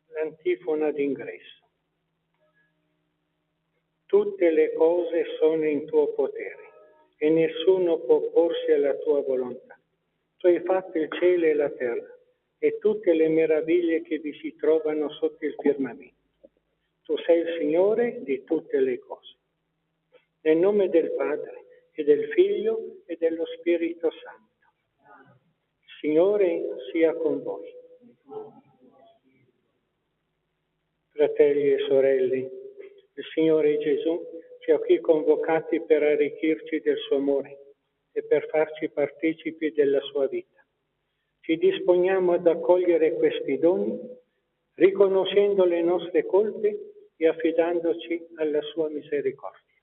L'antifona d'ingresso. Tutte le cose sono in tuo potere e nessuno può opporsi alla tua volontà. Tu hai fatto il cielo e la terra e tutte le meraviglie che vi si trovano sotto il firmamento. Tu sei il Signore di tutte le cose. Nel nome del Padre e del Figlio e dello Spirito Santo. Il Signore sia con voi. Fratelli e sorelle, il Signore Gesù ci ha qui convocati per arricchirci del suo amore e per farci partecipi della sua vita. Ci disponiamo ad accogliere questi doni, riconoscendo le nostre colpe e affidandoci alla sua misericordia.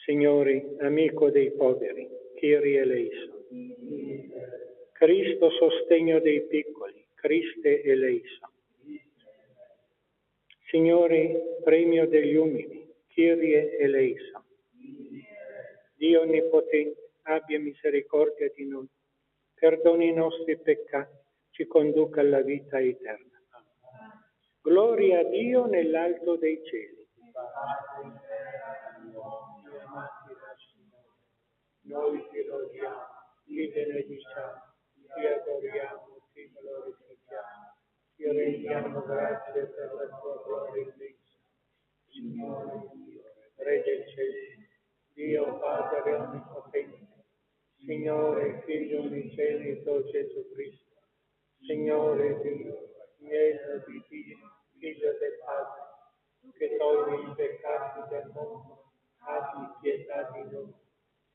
Signore, amico dei poveri, Kyrie eleison. Cristo, sostegno dei piccoli, Christe eleison. Signore, premio degli umili, Kyrie eleison. Dio onnipotente, abbia misericordia di noi, perdoni i nostri peccati, ci conduca alla vita eterna. Gloria a Dio nell'alto dei cieli. Noi ti lodiamo, ti benediciamo, ti adoriamo, ti glorifichiamo, ti rendiamo grazie per la tua gloria immensa. Signore Dio, Re del cielo, Dio Padre onnipotente, Signore Figlio unigenito Gesù Cristo, Signore Dio, Mielo di Dio, Figlio del Padre, che togli i peccati del mondo, abbi pietà di noi.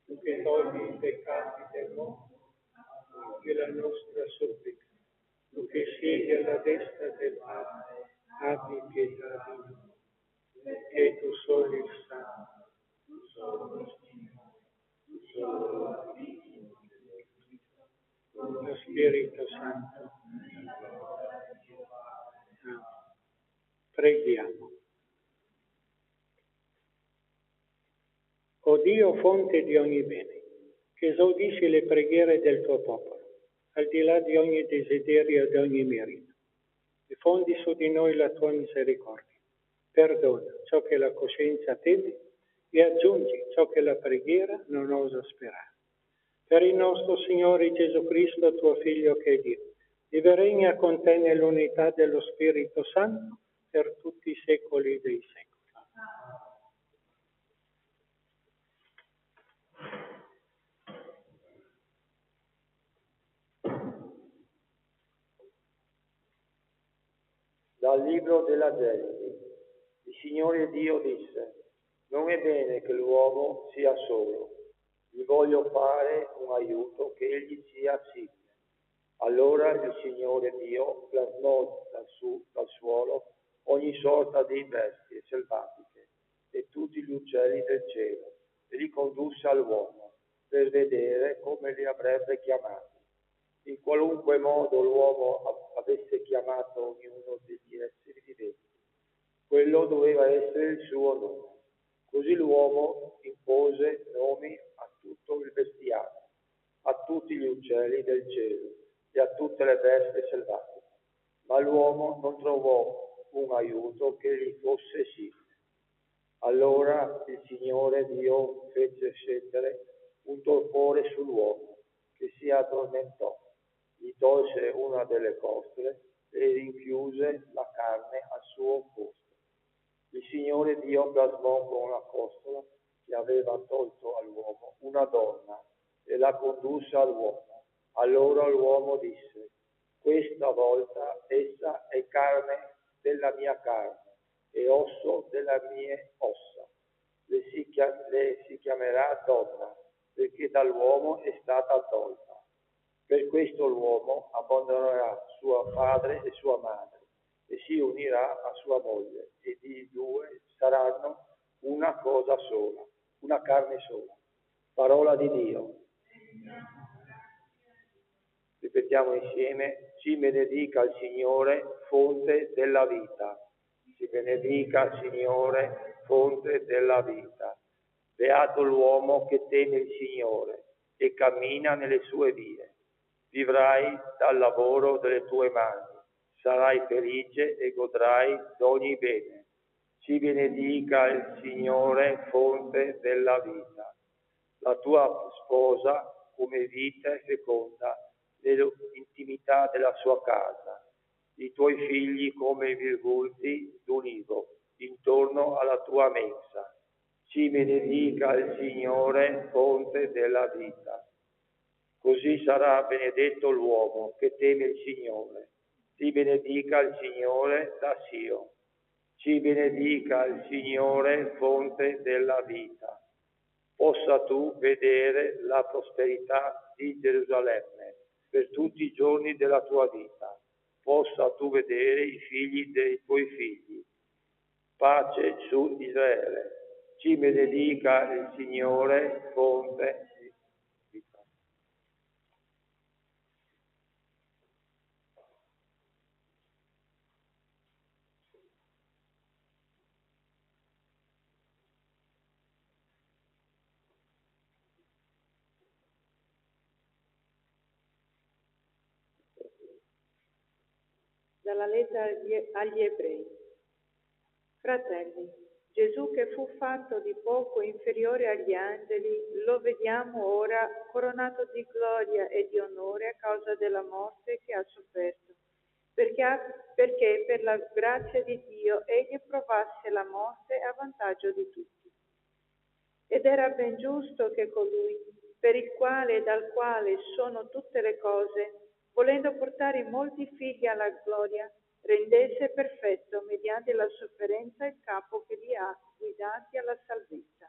Tu che togli i peccati del mondo, che la nostra supplica. Tu che siedi alla destra del Padre, abbi pietà di noi. Perché tu solo il Santo, tu solo il Signore, tu solo la Dio, lo Spirito Santo. Preghiamo. O Dio, fonte di ogni bene, che esaudisci le preghiere del tuo popolo, al di là di ogni desiderio e di ogni merito, diffondi su di noi la tua misericordia. Perdona ciò che la coscienza teme e aggiungi ciò che la preghiera non osa sperare. Per il nostro Signore Gesù Cristo, tuo Figlio che è Dio, vive e regna con te nell'unità dello Spirito Santo per tutti i secoli dei secoli. Dal libro della Genesi. Il Signore Dio disse: Non è bene che l'uomo sia solo. Gli voglio fare un aiuto che egli sia simile. Allora il Signore Dio plasmò dal suolo ogni sorta di bestie selvatiche e tutti gli uccelli del cielo e li condusse all'uomo per vedere come li avrebbe chiamati. In qualunque modo l'uomo avesse chiamato ognuno degli esseri viventi, quello doveva essere il suo nome. Così l'uomo impose nomi a tutto il bestiame, a tutti gli uccelli del cielo e a tutte le bestie selvatiche. Ma l'uomo non trovò un aiuto che gli fosse simile. Allora il Signore Dio fece scendere un torpore sull'uomo, che si addormentò. Gli tolse una delle costole e rinchiuse la carne al suo posto. Il Signore Dio plasmò con la costola che aveva tolto all'uomo una donna e la condusse all'uomo. Allora l'uomo disse: questa volta essa è carne della mia carne e osso delle mie ossa. Le si chiamerà donna, perché dall'uomo è stata tolta. Per questo l'uomo abbandonerà suo padre e sua madre e si unirà a sua moglie, ed i due saranno una cosa sola, una carne sola. Parola di Dio. Ripetiamo insieme: ci benedica il Signore, fonte della vita. Ci benedica il Signore, fonte della vita. Beato l'uomo che teme il Signore e cammina nelle sue vie. Vivrai dal lavoro delle tue mani, sarai felice e godrai d'ogni bene. Ci benedica il Signore, fonte della vita. La tua sposa come vita e feconda nell'intimità della sua casa, i tuoi figli come virgulti d'ulivo intorno alla tua mensa. Ci benedica il Signore, fonte della vita. Così sarà benedetto l'uomo che teme il Signore. Ti benedica il Signore da Sion. Ci benedica il Signore, fonte della vita. Possa tu vedere la prosperità di Gerusalemme per tutti i giorni della tua vita. Possa tu vedere i figli dei tuoi figli. Pace su Israele. Ci benedica il Signore, fonte di vita. Dalla lettera agli Ebrei. Fratelli, Gesù che fu fatto di poco inferiore agli angeli, lo vediamo ora coronato di gloria e di onore a causa della morte che ha sofferto, perché per la grazia di Dio egli provasse la morte a vantaggio di tutti. Ed era ben giusto che colui, per il quale e dal quale sono tutte le cose, volendo portare molti figli alla gloria, rendesse perfetto mediante la sofferenza il capo che li ha guidati alla salvezza.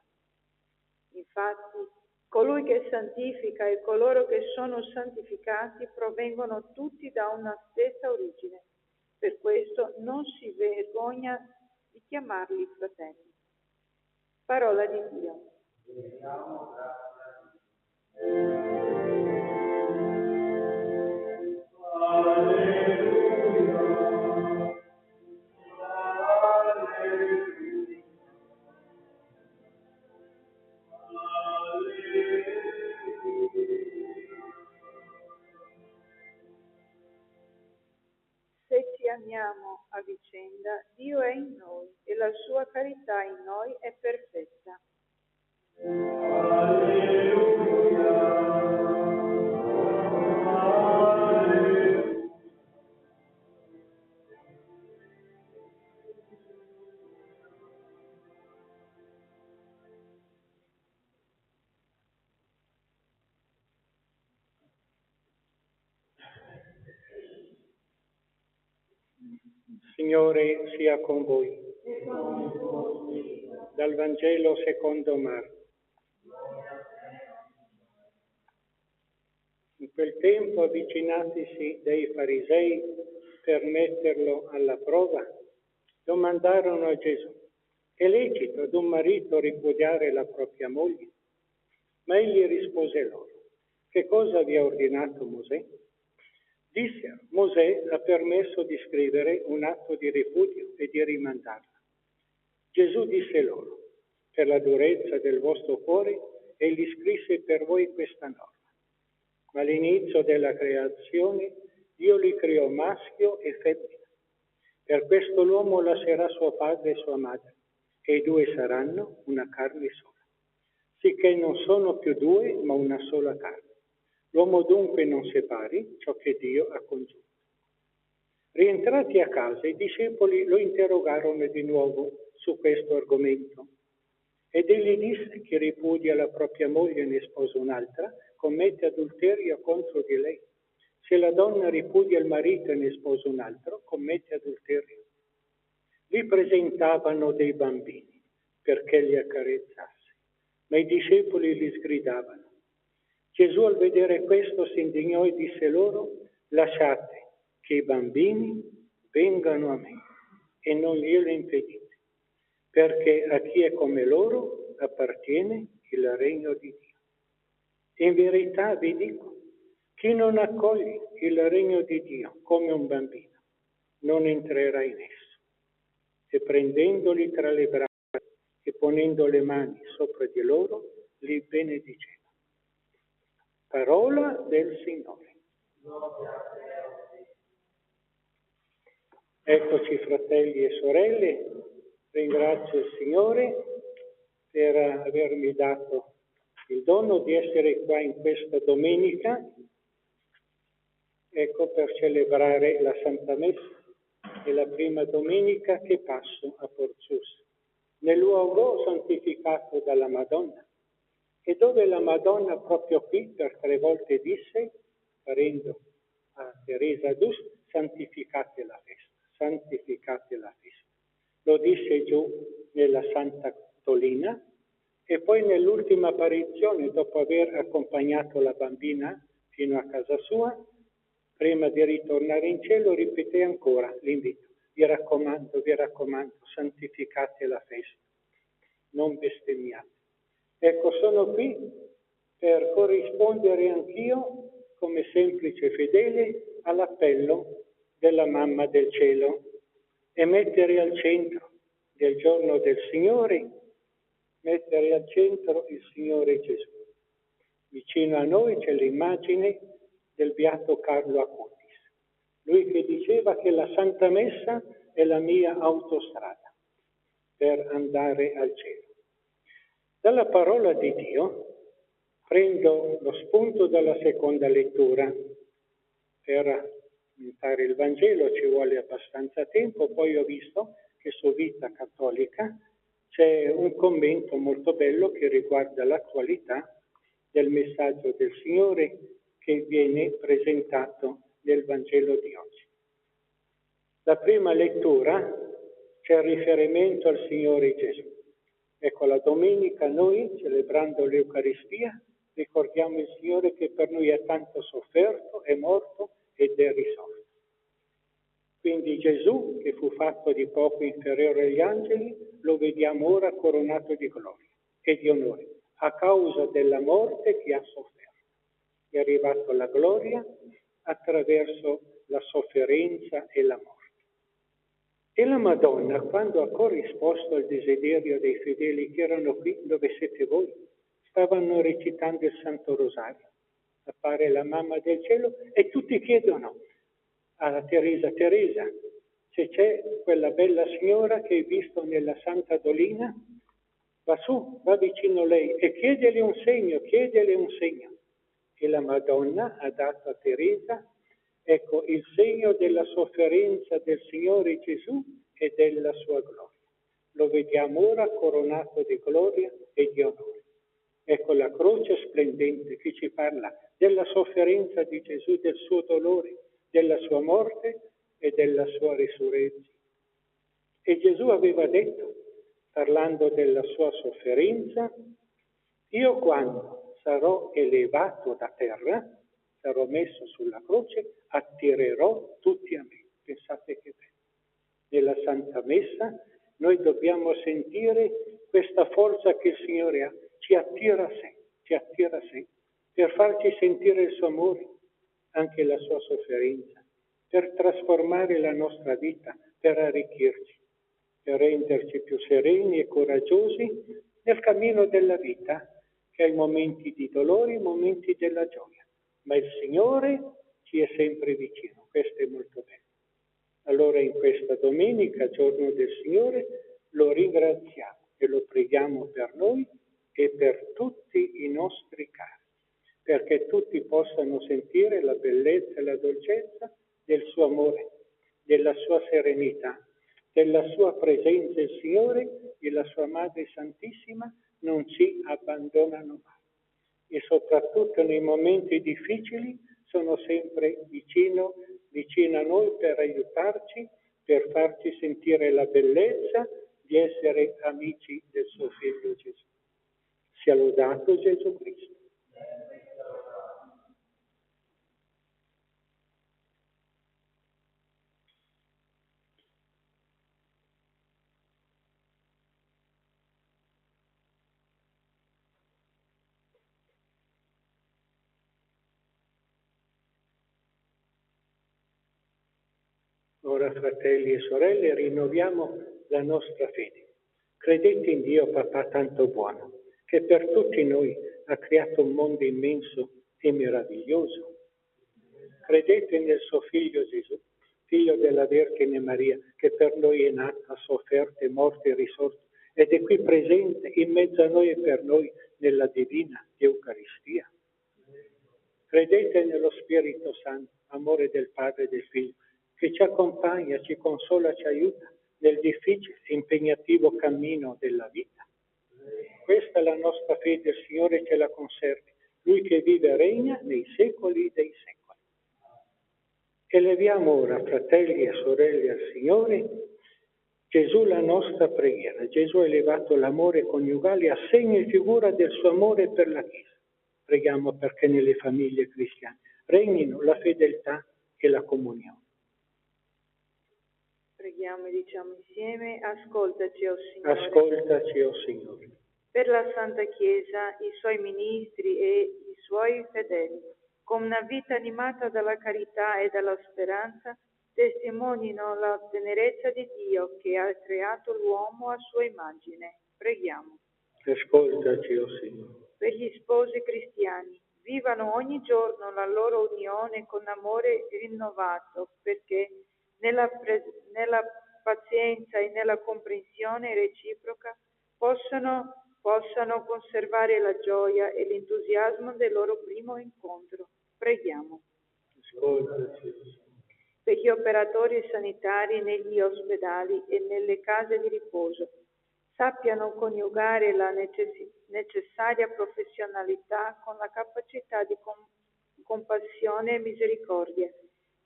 Infatti, colui che santifica e coloro che sono santificati provengono tutti da una stessa origine. Per questo non si vergogna di chiamarli fratelli. Parola di Dio. Se ci amiamo a vicenda, Dio è in noi e la sua carità in noi è perfetta. Signore sia con voi. dal Vangelo secondo Marco. In quel tempo, avvicinatisi dei farisei per metterlo alla prova, domandarono a Gesù: è lecito ad un marito ripudiare la propria moglie? Ma egli rispose loro: che cosa vi ha ordinato Mosè? Dissero: Mosè ha permesso di scrivere un atto di ripudio e di rimandarla. Gesù disse loro: per la durezza del vostro cuore egli scrisse per voi questa norma. Ma all'inizio della creazione Dio li creò maschio e femmina. Per questo l'uomo lascerà suo padre e sua madre, e i due saranno una carne sola. Sicché non sono più due, ma una sola carne. L'uomo dunque non separi ciò che Dio ha congiunto. Rientrati a casa, i discepoli lo interrogarono di nuovo su questo argomento. Ed egli disse: chi ripudia la propria moglie e ne sposa un'altra, commette adulterio contro di lei. Se la donna ripudia il marito e ne sposa un altro, commette adulterio. Li presentavano dei bambini perché li accarezzasse, ma i discepoli li sgridavano. Gesù, al vedere questo, si indignò e disse loro: lasciate che i bambini vengano a me e non glielo impedite, perché a chi è come loro appartiene il regno di Dio. In verità vi dico, chi non accoglie il regno di Dio come un bambino non entrerà in esso. E prendendoli tra le braccia e ponendo le mani sopra di loro, li benediceva. Parola del Signore. Eccoci, fratelli e sorelle, ringrazio il Signore per avermi dato il dono di essere qua in questa domenica, per celebrare la Santa Messa. È la prima domenica che passo a Porcius, nel luogo santificato dalla Madonna, e dove la Madonna proprio qui per 3 volte disse, parendo a Teresa d'Us, santificate la festa, santificate la festa. Lo disse giù nella Santa Dolina e poi nell'ultima apparizione, dopo aver accompagnato la bambina fino a casa sua, prima di ritornare in cielo, ripeté ancora l'invito: vi raccomando, santificate la festa, non bestemmiate. Ecco, sono qui per corrispondere anch'io, come semplice fedele, all'appello della Mamma del Cielo e mettere al centro del giorno del Signore, mettere al centro il Signore Gesù. Vicino a noi c'è l'immagine del beato Carlo Acutis, lui che diceva che la Santa Messa è la mia autostrada per andare al cielo. Dalla parola di Dio prendo lo spunto dalla seconda lettura. Per commentare il Vangelo ci vuole abbastanza tempo, poi ho visto che su Vita Cattolica c'è un commento molto bello che riguarda l'attualità del messaggio del Signore che viene presentato nel Vangelo di oggi. La prima lettura c'è il riferimento al Signore Gesù. Ecco, la domenica noi, celebrando l'Eucaristia, ricordiamo il Signore che per noi ha tanto sofferto, è morto ed è risorto. Quindi Gesù, che fu fatto di poco inferiore agli angeli, lo vediamo ora coronato di gloria e di onore, a causa della morte che ha sofferto. È arrivato alla gloria attraverso la sofferenza e la morte. E la Madonna, quando ha corrisposto al desiderio dei fedeli che erano qui, dove siete voi, stavano recitando il Santo Rosario. Appare la Mamma del Cielo e tutti chiedono a Teresa: Teresa, se c'è quella bella signora che hai visto nella Santa Dolina, va su, va vicino a lei e chiedele un segno, chiedele un segno. E la Madonna ha dato a Teresa, ecco, il segno della sofferenza del Signore Gesù e della sua gloria. Lo vediamo ora coronato di gloria e di onore. Ecco la croce splendente che ci parla della sofferenza di Gesù, del suo dolore, della sua morte e della sua risurrezione. E Gesù aveva detto: parlando della sua sofferenza: io quando sarò elevato da terra, sarò messo sulla croce, attirerò tutti a me. Pensate che bello. Nella Santa Messa noi dobbiamo sentire questa forza che il Signore ha, ci attira a sé, per farci sentire il suo amore, anche la sua sofferenza, per trasformare la nostra vita, per arricchirci, per renderci più sereni e coraggiosi nel cammino della vita, che ha i momenti di dolore, i momenti della gioia. Ma il Signore ci è sempre vicino, questo è molto bello. Allora in questa domenica, giorno del Signore, lo ringraziamo e lo preghiamo per noi e per tutti i nostri cari, perché tutti possano sentire la bellezza e la dolcezza del suo amore, della sua serenità, della sua presenza. Il Signore e la sua Madre Santissima non ci abbandonano mai e soprattutto nei momenti difficili sono sempre vicino a noi per aiutarci, per farci sentire la bellezza di essere amici del suo Figlio Gesù. Sia lodato Gesù Cristo. Ora, fratelli e sorelle, rinnoviamo la nostra fede. Credete in Dio, Papà tanto buono, che per tutti noi ha creato un mondo immenso e meraviglioso. Credete nel suo Figlio Gesù, Figlio della Vergine Maria, che per noi è nato, ha sofferto, è morto e risorto, ed è qui presente in mezzo a noi e per noi nella divina Eucaristia. Credete nello Spirito Santo, amore del Padre e del Figlio, che ci accompagna, ci consola, ci aiuta nel difficile e impegnativo cammino della vita. Questa è la nostra fede, il Signore ce la conservi, Lui che vive e regna nei secoli dei secoli. Eleviamo ora, fratelli e sorelle, al Signore Gesù la nostra preghiera. Gesù ha elevato l'amore coniugale a segno e figura del suo amore per la Chiesa. Preghiamo perché nelle famiglie cristiane regnino la fedeltà e la comunione. Preghiamo e diciamo insieme: ascoltaci, o Signore. Ascoltaci, o Signore. Per la Santa Chiesa, i suoi ministri e i suoi fedeli, con una vita animata dalla carità e dalla speranza, testimonino la tenerezza di Dio che ha creato l'uomo a sua immagine. Preghiamo. Ascoltaci, o Signore. Per gli sposi cristiani, vivano ogni giorno la loro unione con amore rinnovato, perché nella pazienza e nella comprensione reciproca possano conservare la gioia e l'entusiasmo del loro primo incontro. Preghiamo. Ascoltaci. Per gli operatori sanitari negli ospedali e nelle case di riposo, sappiano coniugare la necessaria professionalità con la capacità di compassione e misericordia,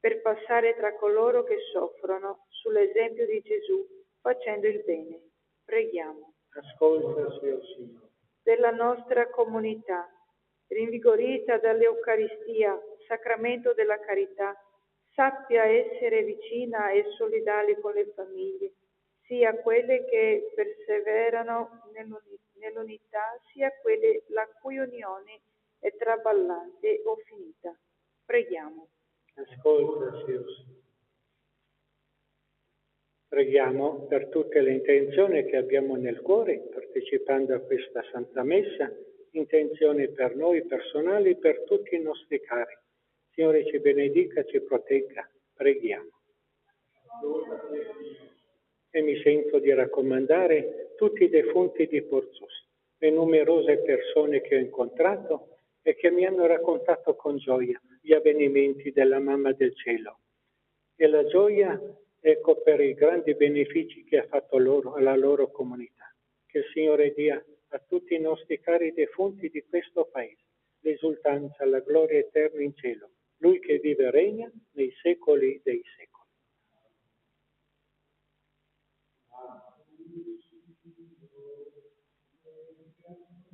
per passare tra coloro che soffrono sull'esempio di Gesù, facendo il bene. Preghiamo. Ascoltaci, o Signore. Per la nostra comunità, rinvigorita dall'Eucaristia, sacramento della carità, sappia essere vicina e solidale con le famiglie, sia quelle che perseverano nell'unità, sia quelle la cui unione è traballante o finita. Preghiamo. Ascoltaci, o Signore. Preghiamo per tutte le intenzioni che abbiamo nel cuore, partecipando a questa Santa Messa, intenzioni per noi personali e per tutti i nostri cari. Signore ci benedica, ci protegga. Preghiamo. E mi sento di raccomandare tutti i defunti di Porzus, le numerose persone che ho incontrato e che mi hanno raccontato con gioia gli avvenimenti della Mamma del Cielo. E la gioia, ecco, per i grandi benefici che ha fatto loro, alla loro comunità. Che il Signore dia a tutti i nostri cari defunti di questo Paese l'esultanza, la gloria eterna in cielo. Lui che vive e regna nei secoli dei secoli.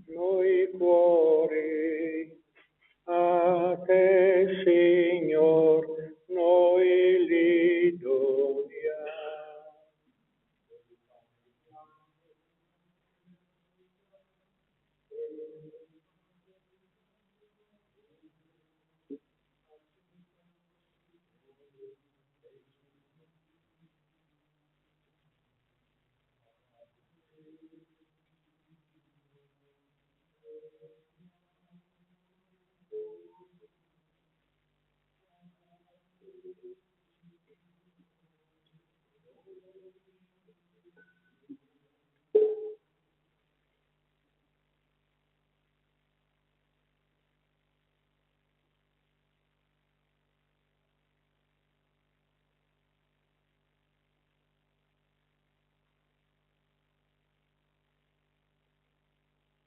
noi cuori, a te, Signor, noi li doniamo.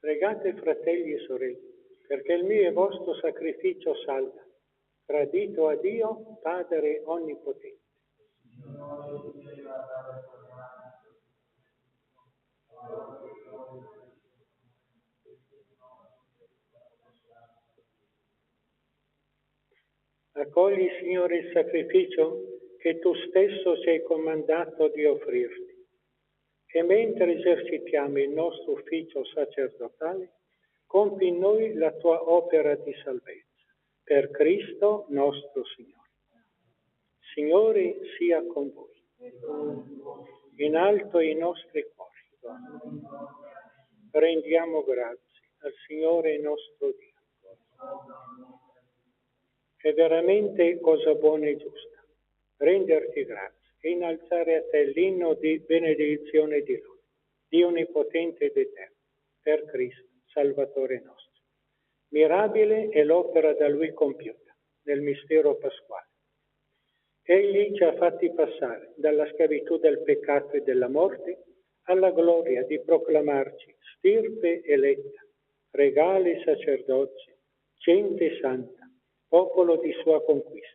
Pregate, fratelli e sorelle, perché il mio e vostro sacrificio salva, gradito a Dio, Padre Onnipotente. Accogli, Signore, il sacrificio che tu stesso ci hai comandato di offrirti. E mentre esercitiamo il nostro ufficio sacerdotale, compi in noi la tua opera di salvezza, per Cristo nostro Signore. Signore sia con voi. In alto i nostri cuori. Rendiamo grazie al Signore nostro Dio. È veramente cosa buona e giusta renderti grazie e innalzare a te l'inno di benedizione e di lode, Dio onnipotente ed eterno, per Cristo, Salvatore nostro. Mirabile è l'opera da Lui compiuta nel mistero pasquale. Egli ci ha fatti passare dalla schiavitù del peccato e della morte alla gloria di proclamarci stirpe eletta, regali sacerdozi, gente santa, popolo di sua conquista,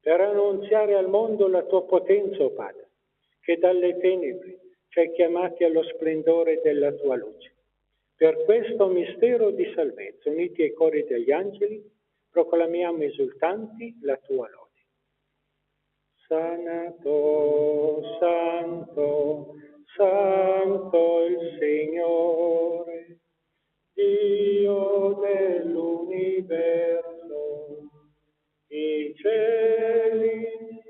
per annunziare al mondo la tua potenza, o Padre, che dalle tenebre ci hai chiamati allo splendore della tua luce. Per questo mistero di salvezza, uniti ai cori degli angeli, proclamiamo esultanti la tua lode. Santo, Santo, Santo il Signore, Dio dell'universo, i cieli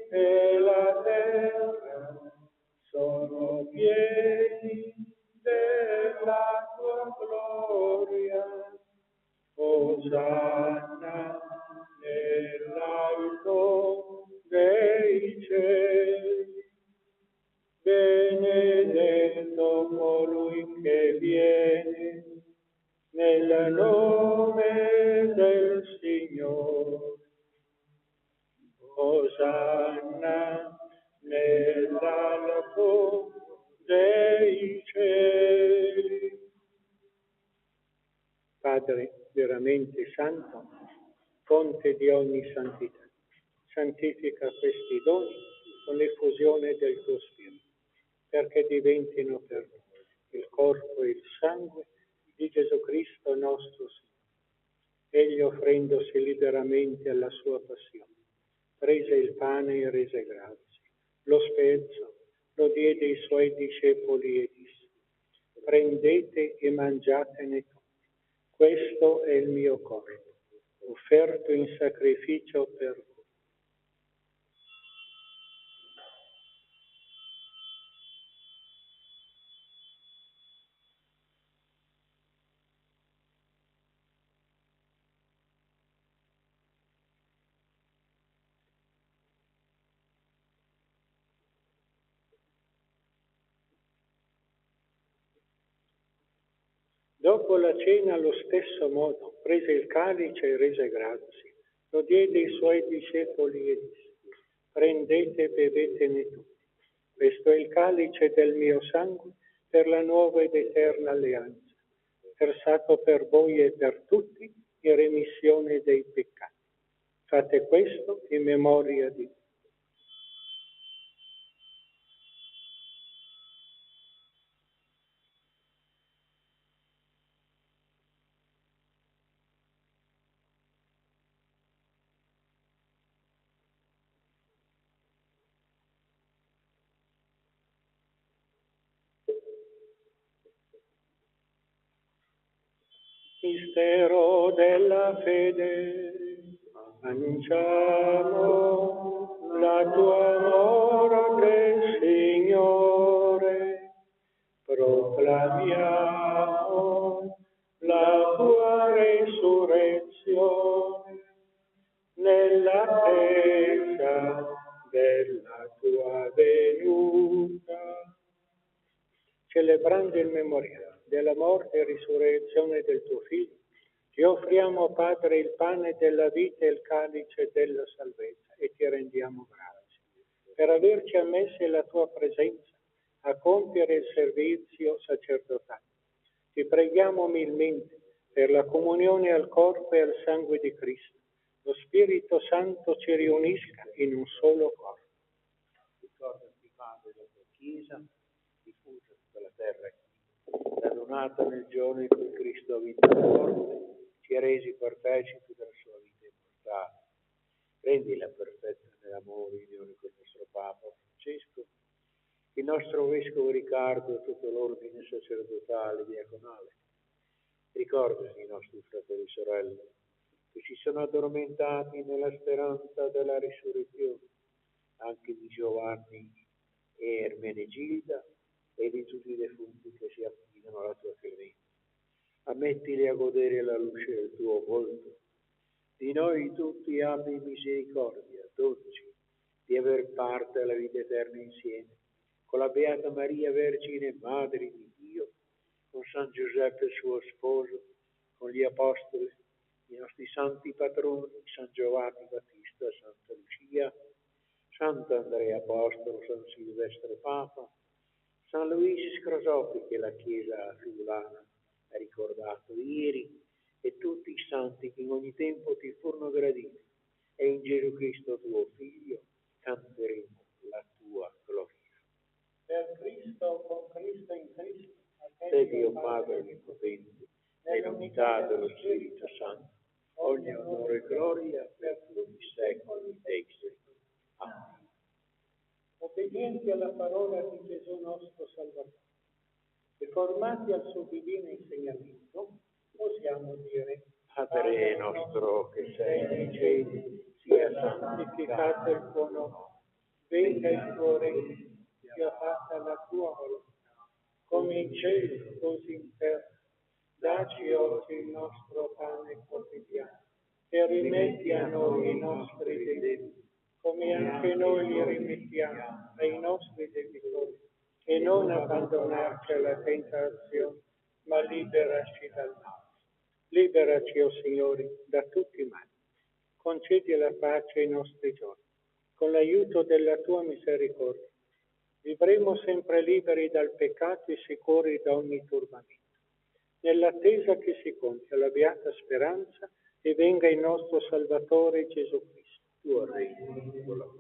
e la terra sono pieni della tua gloria. Osanna nell'alto dei cieli. Benedetto colui che viene nel nome del Signore. Osanna nell'alto dei cieli. Padre veramente santo, fonte di ogni santità, santifica questi doni con l'effusione del tuo Spirito, perché diventino per noi il corpo e il sangue di Gesù Cristo nostro Signore. Egli, offrendosi liberamente alla sua passione, prese il pane e rese grazie, lo spezzò, lo diede ai suoi discepoli e disse: prendete e mangiatene tutti. Questo è il mio corpo, offerto in sacrificio per voi. Dopo la cena, allo stesso modo, prese il calice e rese grazie, lo diede ai suoi discepoli e disse: prendete e bevetene tutti. Questo è il calice del mio sangue per la nuova ed eterna alleanza, versato per voi e per tutti in remissione dei peccati. Fate questo in memoria di me. mistero della fede, annunciamo la tua morte, Signore, proclamiamo la tua resurrezione nell'attesa della tua venuta. Celebrando il memoriale della morte e risurrezione del tuo Figlio, ti offriamo, Padre, il pane della vita e il calice della salvezza e ti rendiamo grazie per averci ammessi alla tua presenza a compiere il servizio sacerdotale. Ti preghiamo umilmente per la comunione al corpo e al sangue di Cristo. Lo Spirito Santo ci riunisca in un solo corpo. Ricordati, Padre, della tua Chiesa, diffusa tutta la terra, radunata nel giorno in cui Cristo ha vinto la morte, ci ha resi partecipi della sua vita immortale. Rendila perfetta nell'amore e unione con il nostro Papa Francesco, il nostro Vescovo Riccardo e tutto l'ordine sacerdotale e diaconale. Ricordati i nostri fratelli e sorelle che si sono addormentati nella speranza della risurrezione, anche di Giovanni e Ermenegilda e di tutti i defunti che si affidano alla tua clemenza. Ammettili a godere la luce del tuo volto. Di noi tutti abbi misericordia, dolci, di aver parte alla vita eterna insieme, con la Beata Maria Vergine, Madre di Dio, con San Giuseppe suo sposo, con gli Apostoli, i nostri santi patroni, San Giovanni Battista, Santa Lucia, Sant'Andrea Apostolo, San Silvestro Papa, San Luigi Scrosoppi, che la Chiesa friulana ha ricordato ieri, e tutti i santi che in ogni tempo ti furono graditi, e in Gesù Cristo tuo Figlio canteremo la tua gloria. Per Cristo, con Cristo, in Cristo, a Te Dio Padre Onnipotente, nell'unità dello Spirito Santo, ogni onore e gloria per tutti i secoli dei secoli. Amen. Obbedienti alla parola di Gesù nostro Salvatore, riformati al suo divino insegnamento, possiamo dire: Padre nostro che sei nei cieli, sia santificato il tuo nome, venga il tuo regno, sia fatta la tua volontà, come in cielo, così in terra. Dacci oggi il nostro pane quotidiano e rimetti a noi i nostri debiti, come anche noi li rimettiamo ai nostri debitori, e non abbandonarci alla tentazione, ma liberaci dal male. Liberaci, o Signore, da tutti i mali. Concedi la pace ai nostri giorni. Con l'aiuto della tua misericordia, vivremo sempre liberi dal peccato e sicuri da ogni turbamento, nell'attesa che si compia la beata speranza e venga il nostro Salvatore Gesù Cristo. tuo regno, con la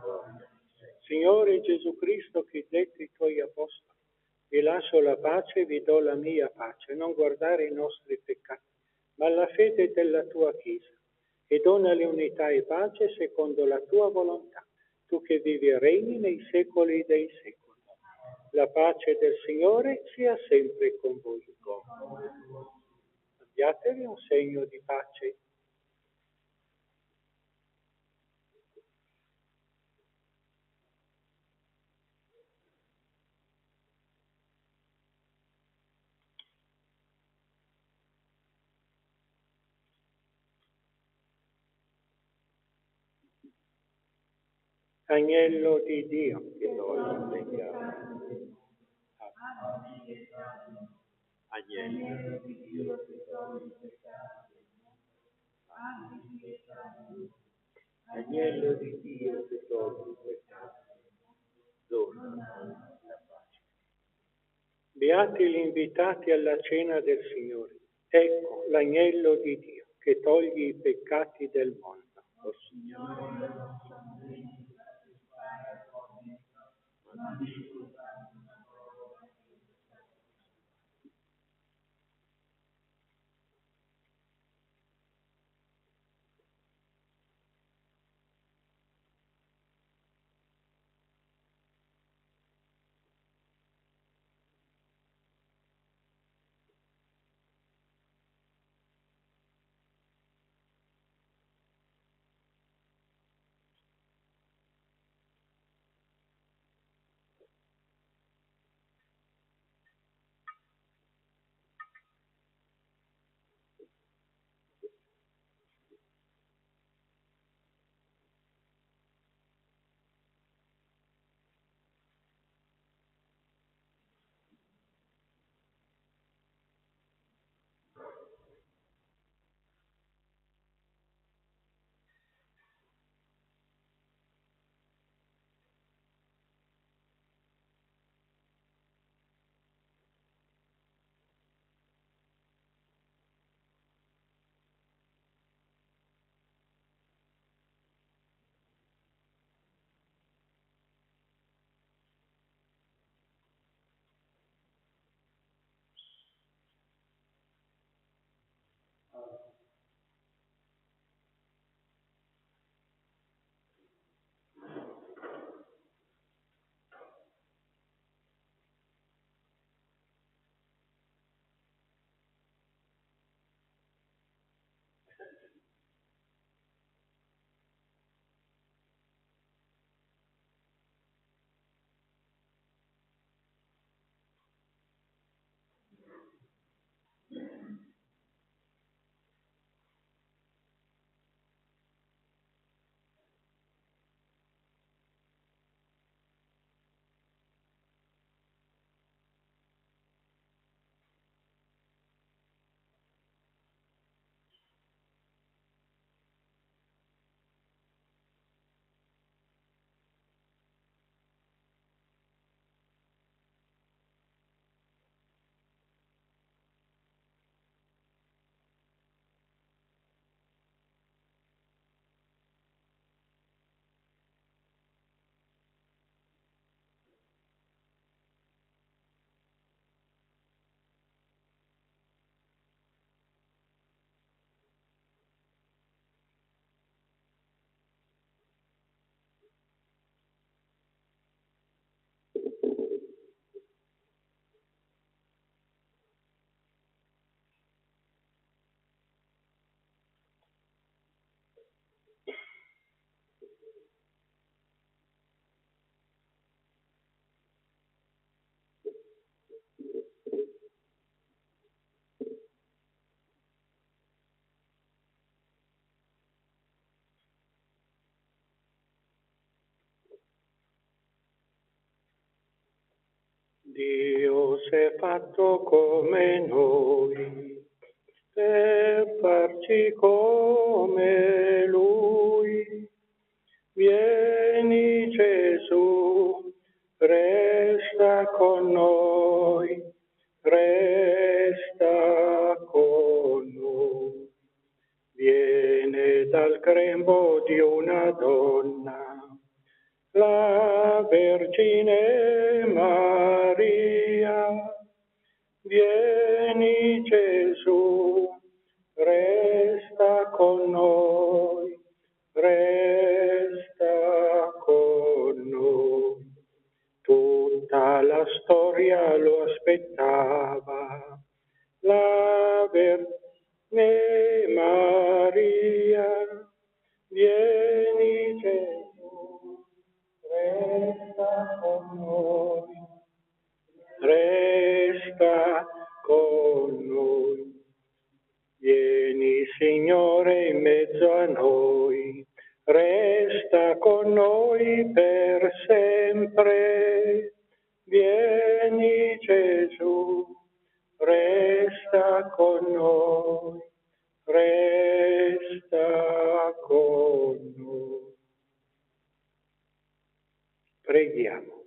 gloria. Signore Gesù Cristo, che detti i tuoi apostoli: vi lascio la pace e vi do la mia pace, non guardare i nostri peccati, ma la fede della tua Chiesa, e donale unità e pace secondo la tua volontà, tu che vivi e regni nei secoli dei secoli. La pace del Signore sia sempre con voi. Abbiatevi un segno di pace. Agnello di Dio, Che toglie il peccato. Agnello di Dio, che toglie il peccato. Agnello di Dio, che toglie il peccato. Dona la pace. beati gli invitati alla cena del Signore. Ecco l'agnello di Dio che toglie i peccati del mondo. O Signore, si è fatto come noi, per farci come Lui. Vieni Gesù, resta con noi, resta con noi. Viene dal grembo di una donna, la Vergine Maria. Vieni Gesù, resta con noi, resta con noi. Tutta la storia lo aspettava, la Vergine Maria. Vieni Gesù, resta con noi, resta con noi. Vieni Signore in mezzo a noi, resta con noi per sempre. Vieni Gesù, resta con noi, resta con noi. Preghiamo.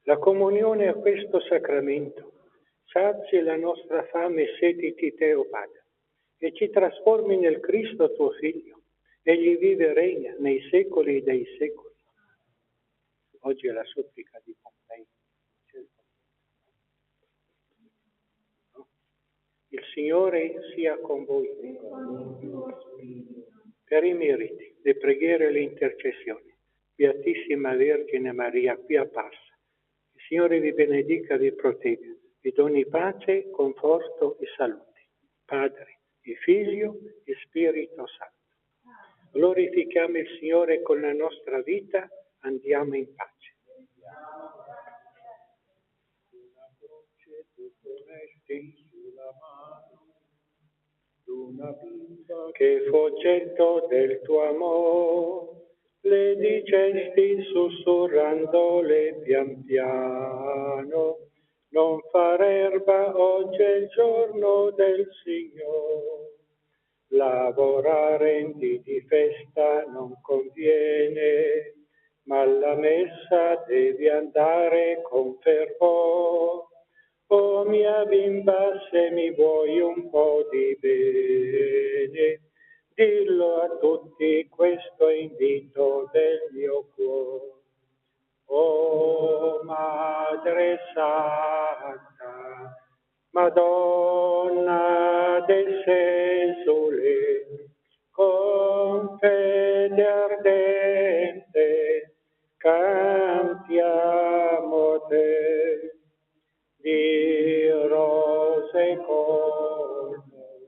La comunione a questo sacramento sazi la nostra fame e sete di te, o Padre, e ci trasformi nel Cristo tuo Figlio. Egli vive e regna nei secoli dei secoli. Oggi è la supplica di Pompei. Il Signore sia con voi. Per i meriti, le preghiere e le intercessioni, Beatissima Vergine Maria, qui apparsa, il Signore vi benedica, vi protegga, vi doni pace, conforto e salute. Padre, e Figlio e Spirito Santo. Glorifichiamo il Signore con la nostra vita, andiamo in pace. Una croce tu ponesti sulla mano, una bimba che fu oggetto del tuo amore, le dicesti sussurrandole pian piano, non far erba, oggi è il giorno del Signore. Lavorare in dì di festa non conviene, ma alla messa devi andare con fervore. Oh mia bimba, se mi vuoi un po' di bene, dillo a tutti, questo è invito del mio cuore. Oh Madre Santa, Madonna dell'esule, con fede ardente cantiamo te, di rose colmo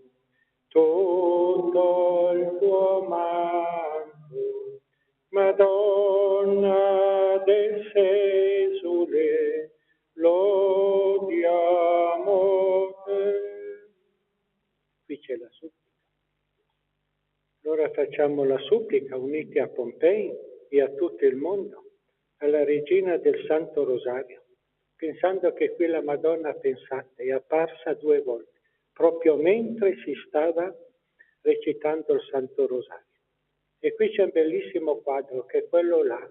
tutto il tuo manto, Madonna dell'esule, lodiamo te. Qui c'è la supplica. Allora facciamo la supplica uniti a Pompei e a tutto il mondo, alla Regina del Santo Rosario, pensando che qui la Madonna pensata è apparsa 2 volte, proprio mentre si stava recitando il Santo Rosario. E qui c'è un bellissimo quadro, che è quello là,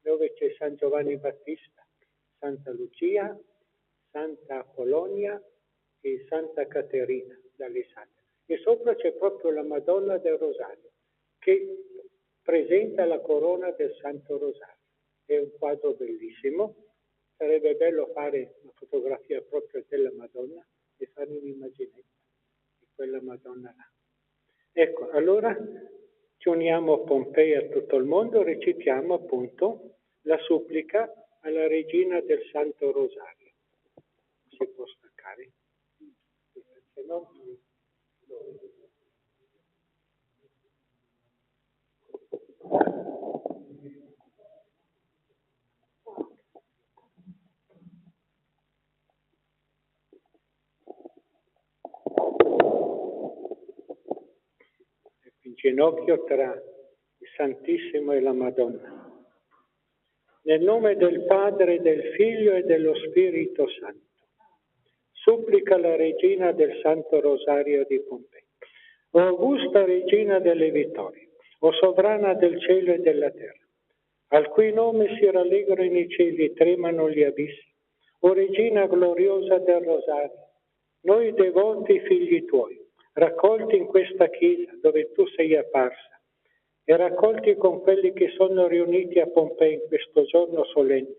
dove c'è San Giovanni Battista, Santa Lucia, Santa Apollonia e Santa Caterina d'Alessandria. E sopra c'è proprio la Madonna del Rosario, che presenta la corona del Santo Rosario. È un quadro bellissimo, sarebbe bello fare una fotografia proprio della Madonna e fare un'immaginetta di quella Madonna là. Ecco, allora ci uniamo a Pompei e a tutto il mondo, recitiamo appunto la supplica alla Regina del Santo Rosario. Si può staccare? Se no... In ginocchio tra il Santissimo e la Madonna. Nel nome del Padre, del Figlio e dello Spirito Santo. Supplica la Regina del Santo Rosario di Pompei. O Augusta Regina delle Vittorie, o Sovrana del cielo e della terra, al cui nome si rallegrano i cieli e tremano gli abissi, o Regina gloriosa del Rosario, noi devoti figli tuoi, raccolti in questa chiesa dove tu sei apparsa, e raccolti con quelli che sono riuniti a Pompei in questo giorno solenne,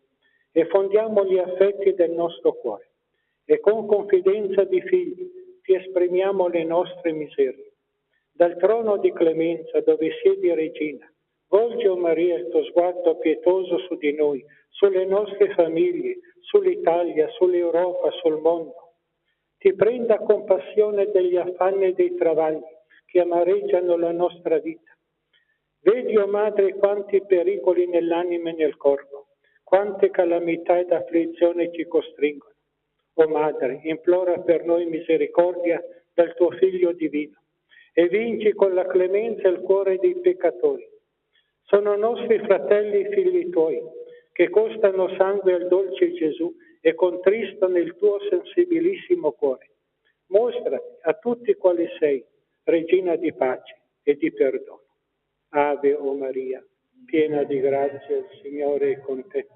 e fondiamo gli affetti del nostro cuore, e con confidenza di figli ti esprimiamo le nostre miserie. Dal trono di clemenza dove siedi Regina, volgi, o Maria, il tuo sguardo pietoso su di noi, sulle nostre famiglie, sull'Italia, sull'Europa, sul mondo. Ti prenda compassione degli affanni e dei travagli che amareggiano la nostra vita. Vedi, o Madre, quanti pericoli nell'anima e nel corpo, quante calamità ed afflizioni ci costringono. O Madre, implora per noi misericordia dal tuo Figlio divino e vinci con la clemenza il cuore dei peccatori. Sono nostri fratelli e figli tuoi, che costano sangue al dolce Gesù e contristano il tuo sensibilissimo cuore. Mostrati a tutti quali sei, Regina di pace e di perdono. Ave, o Maria, piena di grazia, il Signore è con te.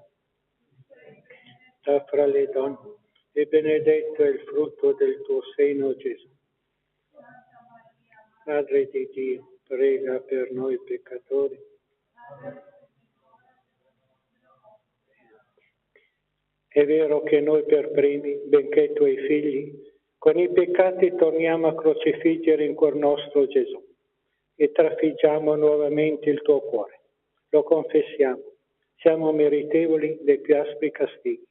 Fra le donne, e benedetto è il frutto del tuo seno, Gesù. Madre di Dio, prega per noi peccatori. È vero che noi per primi, benché tuoi figli, con i peccati torniamo a crocifiggere in cuor nostro Gesù e trafiggiamo nuovamente il tuo cuore. Lo confessiamo, siamo meritevoli dei più aspri castighi.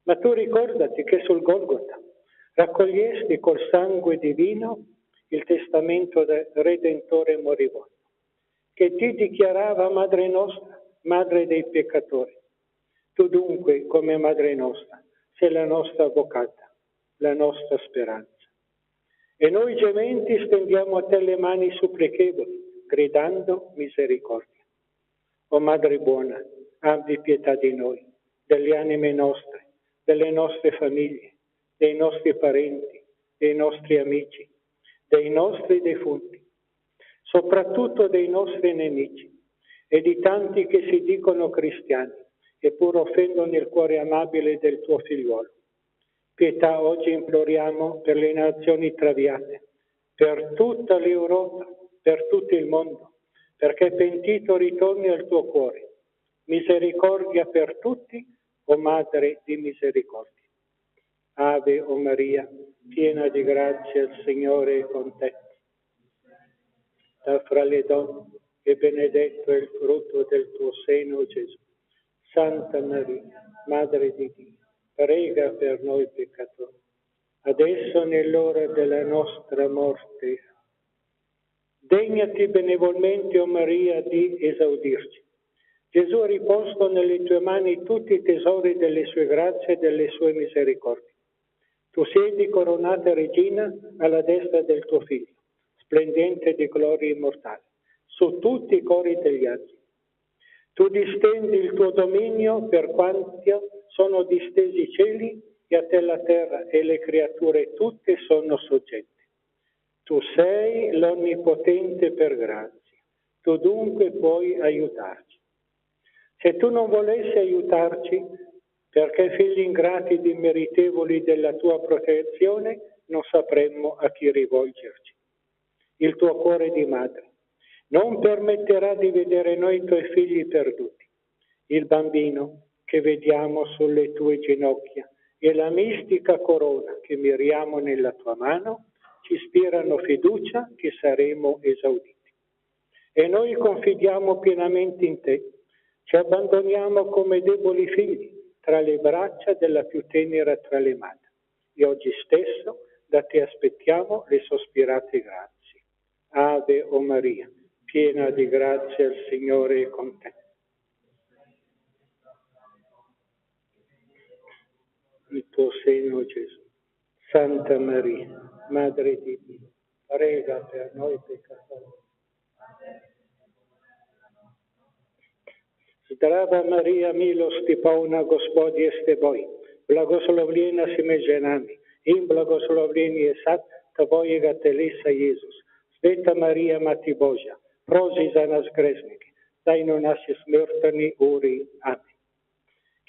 Ma tu ricordati che sul Golgota raccogliesti col sangue divino il testamento del Redentore moribondo, che ti dichiarava Madre nostra, Madre dei peccatori. Tu dunque, come Madre nostra, sei la nostra avvocata, la nostra speranza. E noi gementi stendiamo a te le mani supplichevoli, gridando misericordia. O Madre buona, abbi pietà di noi, delle anime nostre, delle nostre famiglie, dei nostri parenti, dei nostri amici, dei nostri defunti, soprattutto dei nostri nemici e di tanti che si dicono cristiani, eppure offendono il cuore amabile del tuo figliuolo. Pietà oggi imploriamo per le nazioni traviate, per tutta l'Europa, per tutto il mondo, perché pentito ritorni al tuo cuore. Misericordia per tutti, o Madre di misericordia. Ave, o Maria, piena di grazia, il Signore è con te. Fra le donne, e benedetto è il frutto del tuo seno, Gesù. Santa Maria, Madre di Dio, prega per noi peccatori, adesso nell'ora della nostra morte. Degnati benevolmente, o Maria, di esaudirci. Gesù ha riposto nelle tue mani tutti i tesori delle sue grazie e delle sue misericordie. Tu siedi coronata Regina alla destra del tuo Figlio, splendente di gloria immortale, su tutti i cori degli angeli. Tu distendi il tuo dominio per quanti sono distesi i cieli e a te la terra e le creature tutte sono soggette. Tu sei l'Onnipotente per grazia, tu dunque puoi aiutarci. Se tu non volessi aiutarci, perché figli ingrati ed immeritevoli della tua protezione, non sapremmo a chi rivolgerci. Il tuo cuore di madre non permetterà di vedere noi tuoi figli perduti. Il bambino che vediamo sulle tue ginocchia e la mistica corona che miriamo nella tua mano ci ispirano fiducia che saremo esauditi. E noi confidiamo pienamente in te, ci abbandoniamo come deboli figli tra le braccia della più tenera tra le madri. E oggi stesso da te aspettiamo le sospirate grazie. Ave, o Maria, piena di grazia, il Signore è con te. Il tuo seno, Gesù. Santa Maria, Madre di Dio, prega per noi peccatori. Zdrava Maria, milosti полна, Господь есть с тобой. Благословлена си между женами, и благословлен е сад Твоего телеса, Иисус. Света Мария, Мати Божия, проси за нас грешники, дай на наши смертни ори. Amen.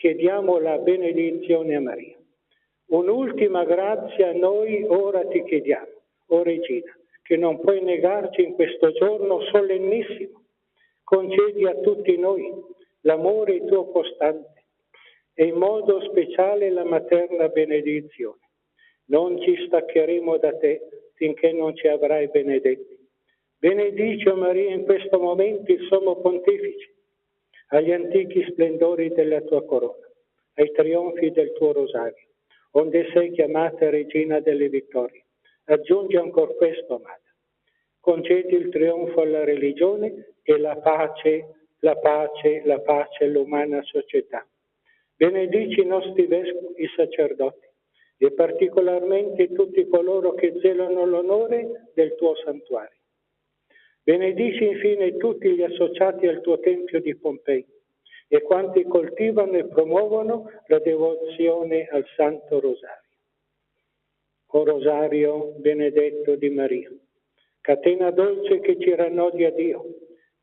Chiediamo la benedizione a Maria. Un'ultima grazia a noi ora ti chiediamo, o Regina, che non puoi negarci in questo giorno solennissimo. Concedi a tutti noi l'amore tuo costante e in modo speciale la materna benedizione. Non ci staccheremo da te finché non ci avrai benedetti. Benedice, Maria, in questo momento il sommo pontefice, agli antichi splendori della tua corona, ai trionfi del tuo rosario, onde sei chiamata Regina delle Vittorie. Aggiungi ancora questo, Madre. Concedi il trionfo alla religione e la pace all'umana società. Benedici i nostri vescovi, i sacerdoti, e particolarmente tutti coloro che zelano l'onore del tuo santuario. Benedici infine tutti gli associati al tuo Tempio di Pompei e quanti coltivano e promuovono la devozione al Santo Rosario. O Rosario benedetto di Maria, catena dolce che ci rannodia Dio,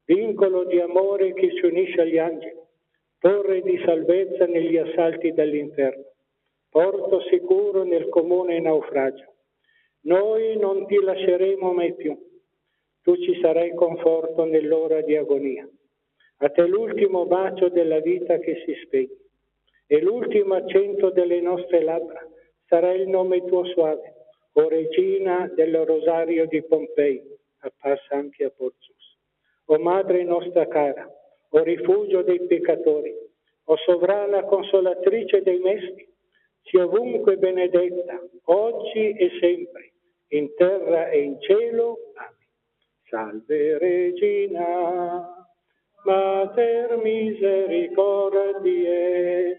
vincolo di amore che ci unisce agli angeli, torre di salvezza negli assalti dell'inferno, porto sicuro nel comune naufragio. Noi non ti lasceremo mai più, tu ci sarai conforto nell'ora di agonia. A te l'ultimo bacio della vita che si spegne e l'ultimo accento delle nostre labbra sarà il nome tuo suave, o Regina del Rosario di Pompei, apparsa anche a Porzus. O Madre nostra cara, o rifugio dei peccatori, o sovrana consolatrice dei mesti, sia ovunque benedetta, oggi e sempre, in terra e in cielo. Amen. Salve Regina, Mater misericordiae,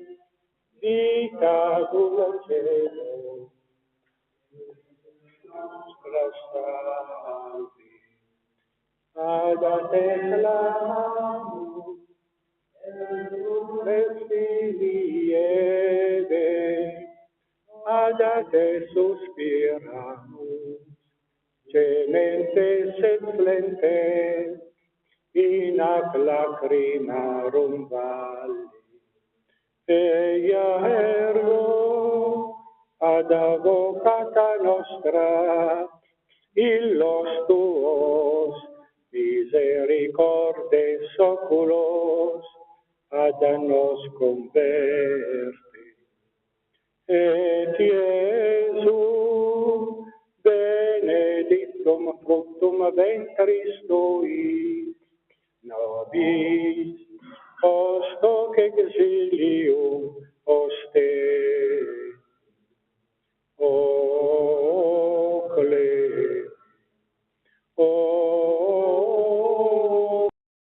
vita dulcet nostra salvi. Ad te clamamus, et lieve, ad te suspiramus, gementes et flentes, in ac lacrimarum valle. Eia ergo ad avocata nostra, illos tuos misericordes oculos ad nos converte. Et Iesu benedictum fructum ventris tui, nobis post hoc exilium oste. O cle, o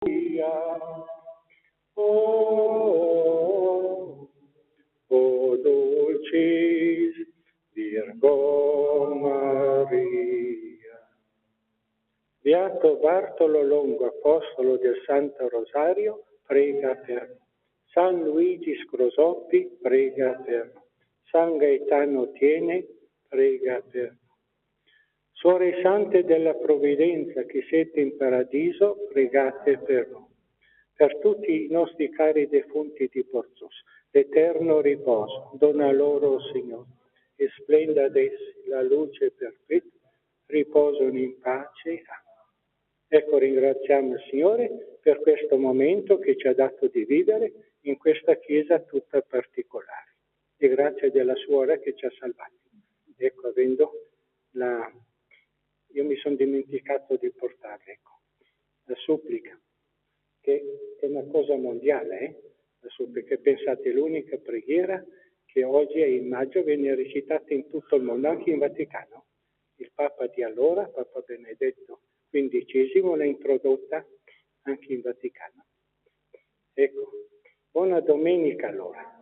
via, o dulcis Virgo Maria. Beato Bartolo Longo, apostolo del Santo Rosario, prega per noi. San Luigi Scrosoppi, prega per noi. San Gaetano Tiene, prega per noi. Suore sante della provvidenza che siete in paradiso, pregate per noi. Per tutti i nostri cari defunti di Porzus, l'eterno riposo, dona loro, Signore, e splenda ad essi la luce perpetua, riposano in pace. Amen. Ecco, ringraziamo il Signore per questo momento che ci ha dato di vivere in questa chiesa tutta particolare. E grazie della suora che ci ha salvati. Ecco, io mi sono dimenticato di portarle, ecco, la supplica, che è una cosa mondiale, la supplica. Pensate, l'unica preghiera che oggi è in maggio viene recitata in tutto il mondo, anche in Vaticano. Il Papa di allora, Papa Benedetto XV, l'ha introdotta anche in Vaticano. Ecco, buona domenica allora.